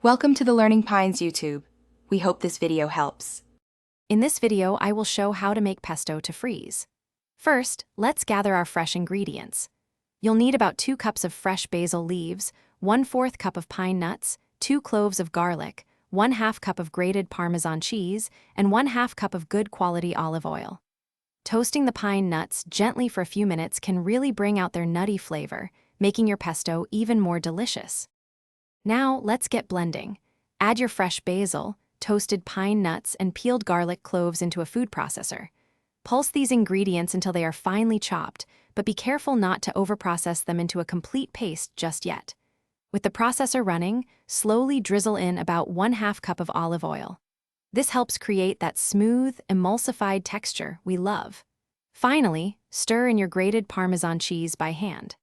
Welcome to the Learning Pines YouTube. We hope this video helps. In this video, I will show how to make pesto to freeze. First, let's gather our fresh ingredients. You'll need about 2 cups of fresh basil leaves, 1/4 cup of pine nuts, 2 cloves of garlic, 1/2 cup of grated Parmesan cheese, and 1/2 cup of good quality olive oil. Toasting the pine nuts gently for a few minutes can really bring out their nutty flavor, making your pesto even more delicious. Now, let's get blending. Add your fresh basil, toasted pine nuts, and peeled garlic cloves into a food processor. Pulse these ingredients until they are finely chopped, but be careful not to overprocess them into a complete paste just yet. With the processor running, slowly drizzle in about 1/2 cup of olive oil. This helps create that smooth, emulsified texture we love. Finally, stir in your grated Parmesan cheese by hand.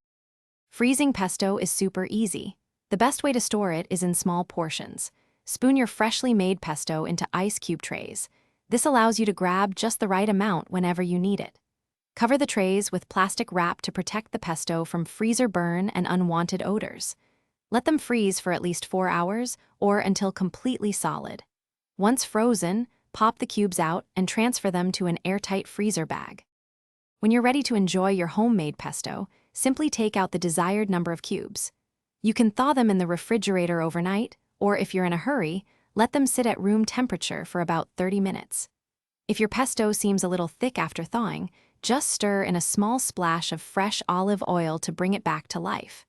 Freezing pesto is super easy. The best way to store it is in small portions. Spoon your freshly made pesto into ice cube trays. This allows you to grab just the right amount whenever you need it. Cover the trays with plastic wrap to protect the pesto from freezer burn and unwanted odors. Let them freeze for at least 4 hours or until completely solid. Once frozen, pop the cubes out and transfer them to an airtight freezer bag. When you're ready to enjoy your homemade pesto, simply take out the desired number of cubes. You can thaw them in the refrigerator overnight, or if you're in a hurry, let them sit at room temperature for about 30 minutes. If your pesto seems a little thick after thawing, just stir in a small splash of fresh olive oil to bring it back to life.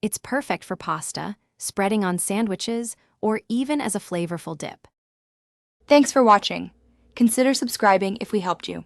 It's perfect for pasta, spreading on sandwiches, or even as a flavorful dip. Thanks for watching. Consider subscribing if we helped you.